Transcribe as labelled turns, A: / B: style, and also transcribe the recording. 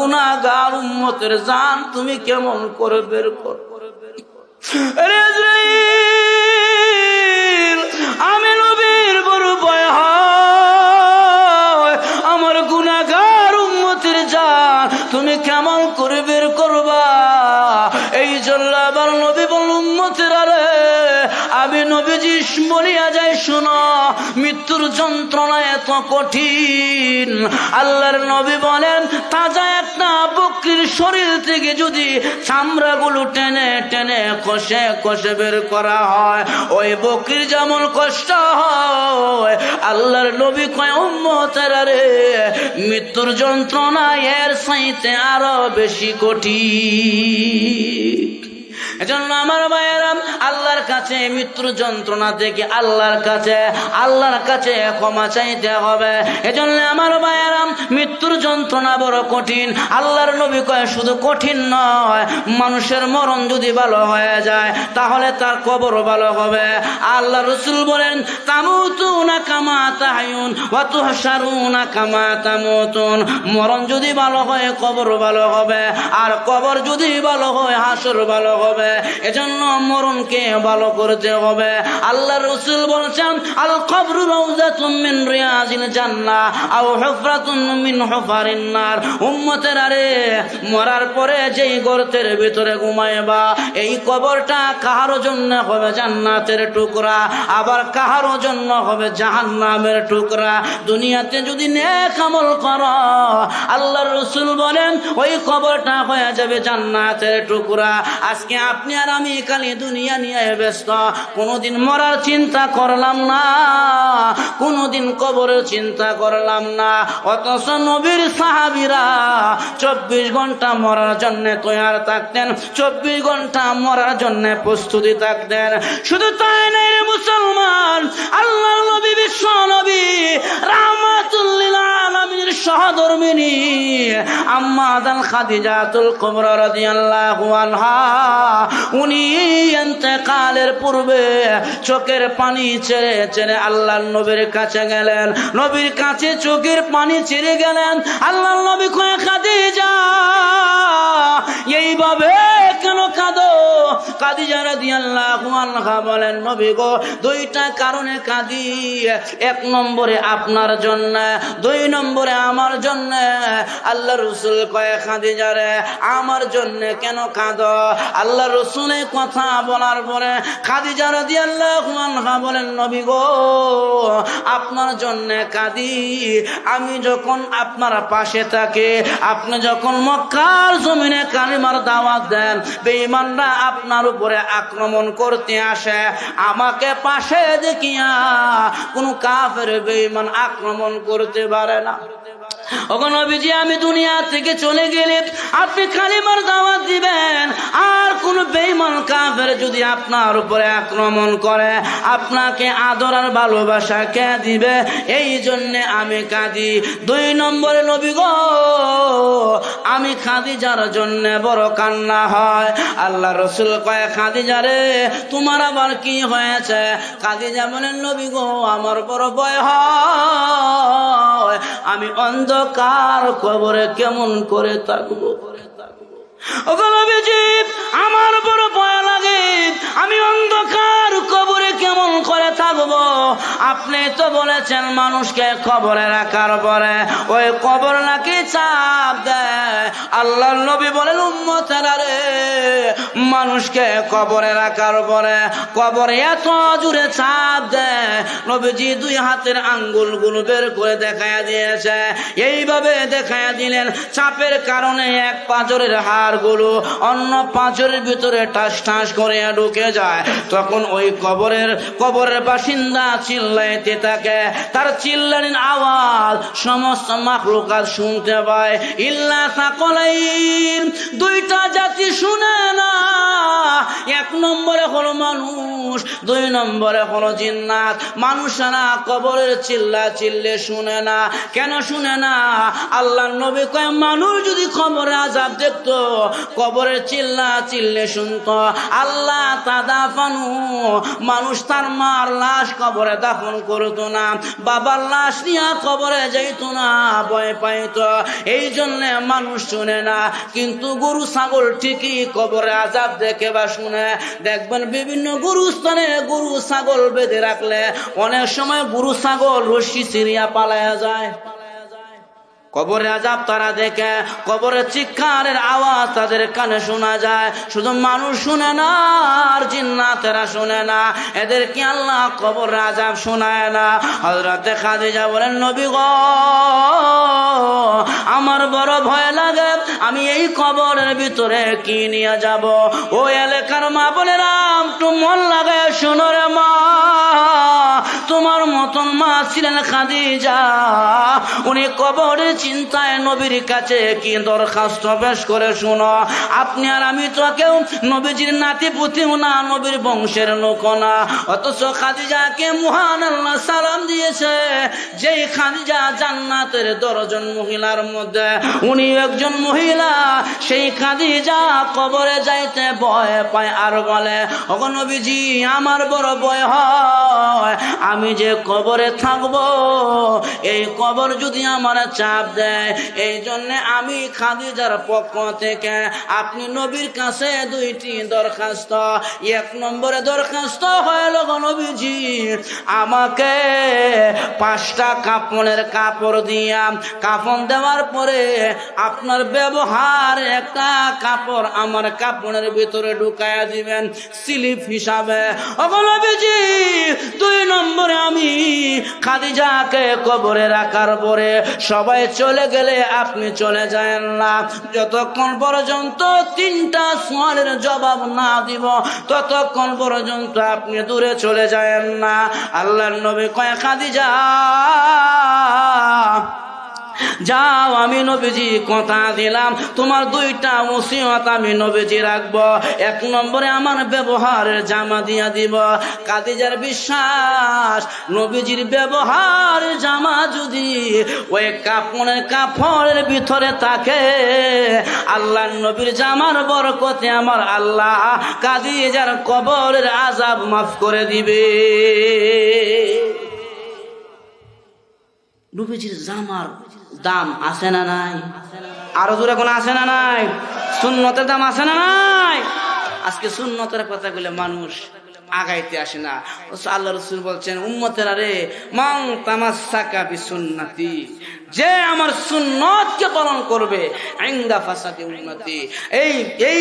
A: গুনাহগার উম্মতের জান তুমি কেমন করে বের করো? আমি নবীর বড় ভয় হয়, আমার গুনাহগার উম্মতের জান তুমি কেমন করে বের করবা? এই জন্য আবার নবী বল উম্মতের আরে আমি নবীজি বলিয়া যাই শোনো, মৃত্যুর যন্ত্রণা এত কঠিন। আল্লাহর নবী বলেন তাজা একটা বকরির শরীর থেকে যদি চামড়াগুলো টেনে টেনে কষে কষে বের করা হয়, ওই বকরির যেমন কষ্ট হয়, আল্লাহর নবী কয় উম্মতের আরে মৃত্যুর যন্ত্রণা এর চাইতে আরো বেশি কঠিন। এজন্য আমার ভাইয়েরা আল্লাহর কাছে মৃত্যুর যন্ত্রণা থেকে আল্লাহর কাছে ক্ষমা চাইতে হবে। এজন্য আমার ভাইয়েরা মৃত্যুর যন্ত্রণা বড় কঠিন। আল্লাহর নবী কয় শুধু কঠিন নয়, মানুষের মরণ যদি ভালো হয়ে যায় তাহলে তার কবর ভালো হবে। আল্লাহ রাসূল বলেন তামুতুনা কামা তাহয়ুন ওয়া তুহশারুনা কামা তামুতুন। মরণ যদি ভালো হয় কবর ভালো হবে, আর কবর যদি ভালো হয় হাসর ভালো হবে। এজন্য মরণকে ভালো করতে হবে। আল্লাহ রাসূল বলেছেন আল কবরু রাউযাতুম মিন রিয়াজিল জান্নাহ আও হুফরাতুন মিন হুফারিন নার। উম্মতের আরে মরার পরে যেই গর্তের ভিতরে ঘুমাইবা, এই কবরটা কাহার জন্য হবে জান্নাতের টুকরা, আবার কাহার জন্য হবে জাহান্নামের টুকরা। দুনিয়াতে যদি নেক আমল করো, আল্লাহ রাসূল বলেন ওই কবরটা হয়ে যাবে জান্নাতের টুকরা। আজকে আপনি আর আমি খালি দুনিয়া নিয়ে ব্যস্ত, কোনোদিন মরার চিন্তা করলাম না, কোনোদিন কবরের চিন্তা করলাম না। অথচ নবীর সাহাবীরা 24 ঘন্টা মরার জন্য তৈয়ার থাকতেন, 24 ঘন্টা মরার জন্য প্রস্তুতি থাকতেন। শুধু তাই নাই রে মুসলমান, আল্লাহর নবী বিশ্ব নবী রাহমাতুল লিল আলামিনের সহধর্মিনী আম্মা জান খাদিজাতুল কুবরা রাদিয়াল্লাহু আনহা, উনি ইন্তেকালের পূর্বে চোখের পানি ছেড়ে ছেড়ে আল্লাহর নবীর কাছে গেলেন। নবীর কাছে চোখের পানি ছেড়ে গেলেন। আল্লাহর নবী কয় খাদিজা এইভাবে কেন কাঁদো? খাদিজা রাদিয়াল্লাহু আনহা বলেন নবী গো, দুইটা কারণে কাঁদি। 1 নম্বরে আপনার জন্য, 2 নম্বরে আমার জন্য। আল্লাহ রাসূল কয় খাদিজা রে আমার জন্য কেন কাঁদো? আল্লাহ রাসূলের কথা বলার পরে খাদিজা রাদিয়াল্লাহু আনহা বলেন নবী গো আপনার জন্য কাঁদি। আমি যখন আপনার পাশে থাকি, আপনি যখন মক্কার জমিনে কালিমার দাওয়াত দেন, বেঈমানরা আপনার উপরে আক্রমণ করতে আসে, আমাকে পাশে দেখিয়া কোন কাফের বেঈমান আক্রমণ করতে পারে না। ওগো নবীজি আমি দুনিয়া থেকে চলে গেলে আপনি কালিমার দাওয়াত দিবেন, আর কোন বেঈমান কাফের যদি আপনার উপরে আক্রমণ করে আপনাকে আদর আর ভালোবাসা কে দিবে? এই জন্য আমি কাঁদি। 2 নম্বরে নবী গো আমি খাদিজার জন্য বড় কান্না হয়। আল্লাহ রাসূল কয় খাদিজা রে তোমার আবার কি হয়েছে? খাদিজা বলেন নবী গো আমার বড় ভয় হয়, আমি অন্ধকার কবরে কেমন করে থাকবো। ওগো নবীজি আমার বড় ভয় লাগে, আমি অন্ধকার কবরে কেমন করে থাকবো। আপনি তো বলেছেন মানুষকে কবরে রাখার পরে ওই কবর নাকি চাপ দেয়। আল্লাহর নবী বলেন উম্মতেরা রে মানুষকে কবরে রাখার পরে কবরে এত জোরে চাপ দেয়, নবীজি 2 হাতের আঙ্গুলগুলো বের করে দেখায়া দিয়েছে। এইভাবে দেখায়া দিলেন চাপের কারণে এক পাঁজরের হাড়গুলো অন্য পাঁজরের ভিতরে টাস টাস করে ঢুকে যায়। তখন ওই কবরের বাসিন্দা চিল্লাইতে থাকে, তার চিল্লানির আওয়াজ সমস্ত মাখলুকাত শুনতে পায়। ইল্লা সাকলাইন 2টা জাতি শুনে না। 1 নম্বরে হলো মানুষ, 2 নম্বরে হলো জিন্নাত। মানুষেরা কবরের চিল্লা চিল্লে শুনে না। কেন শুনে না? আল্লাহর নবী কয় মানুষ যদি কবরে আযাব দেখতো, কবরের চিল্লা চিল্লে শুনতো, আল্লাহ তাদাফানু মানুষ তার মার লাশ কবরে দাফন করতো না, বাবার লাশ নিয়ে কবরে যাইতো না, ভয় পাইতো। এই জন্য মানুষ শুনে শুনে না, কিন্তু গরু ছাগল ঠিকই কবরে আযাব দেখে বা শুনে। দেখবেন বিভিন্ন গুরুস্থানে গরু ছাগল বেঁধে রাখলে অনেক সময় গরু ছাগল রশি ছিঁড়িয়া পালায়া যায়। কবরে আযাব তারা দেখে, কবরের চিৎকারের আওয়াজ তাদের কানে শোনা যায়। শুধু মানুষ শুনে না, আর জিন্নাতেরা শুনে না, এদেরকে আল্লাহ কবরের আযাব শোনায় না। হযরতে খাদিজা বলেন, নবী গো, আমার বড় ভয় লাগে, আমি এই কবরের ভিতরে কি নিয়ে যাব? ও এলাকার মা বোনেরা, একটু মন লাগায় শোনো রে মা, তোমার মতন মা ছিলেন খাদিজা, উনি কবরের চিন্তায় নবীর কাছে কি দরখাস্ত পেশ করে শুনো। আপনি আর আমি তো কেউ নবীজির নাতি পুতিও না, নবীর বংশের লোক না, অথচ খাদিজাকে মহান আল্লাহ সালাম দিয়েছে। যেই খাদিজা জান্নাতের 10 জন মহিলার মধ্যে উনি একজন মহিলা, সেই খাদিজা কবরে যাইতে ভয় পায় আর বলে, ওগো নবীজি, আমার বড় ভয় হয়, আমি যে কবরে থাকবো, এই কবর যদি আমার চাপ দেয়, এই জন্য আমি খাদিজার পক্ষ থেকে আপনি নবীর কাছে 2টি দরখাস্ত। 1 নম্বরে দরখাস্ত হইল, গো নবীজি, আমাকে 5টা কাপড়ের কাপড় দিয়া কাফন দেওয়ার পরে আপনার ব্যবহার একটা কাপড় আমার কাপড়ের ভিতরে ঢুকায়া দিবেন স্লিপ হিসাবে। ওগো নবীজি, 2 নম্বরে আমি খাদিজাকে কবরে রাখার পরে সবাই চলে গেলে আপনি চলে যায়েন না, যতক্ষণ পর্যন্ত 3টা সওয়ালের জবাব না দিব ততক্ষণ পর্যন্ত আপনি দূরে চলে যায়েন না। আল্লাহর নবী কয়, খাদিজা যাও, আমি নবীজি কথা দিলাম, তোমার 2টা ওসিয়ত আমি নবীজি রাখবো। 1 নম্বরে আমার ব্যবহারের জামা দিয়া দিব। খাদিজার বিশ্বাস, নবীজির ব্যবহার জামা যদি ওই কাপড়ের ভিতরে থাকে, আল্লাহর নবীর জামার বরকতে আমার আল্লাহ খাদিজার কবরের আযাব মাফ করে দিবে। নবীজির জামার দাম আছে না নাই? আরো জোরে কোন আছে না নাই? সুন্নতের দাম আছে না নাই? আজকে সুন্নতের কথা বলে মানুষ আগাইতে আসে না। আল্লাহ রাসূল বলছেন, উম্মতেরা রে, মান তামাসসাকা বিসুন্নতি, যে আমার সুন্নতকে পালন করবে, ইনদা ফাসাদি উম্মতি, এই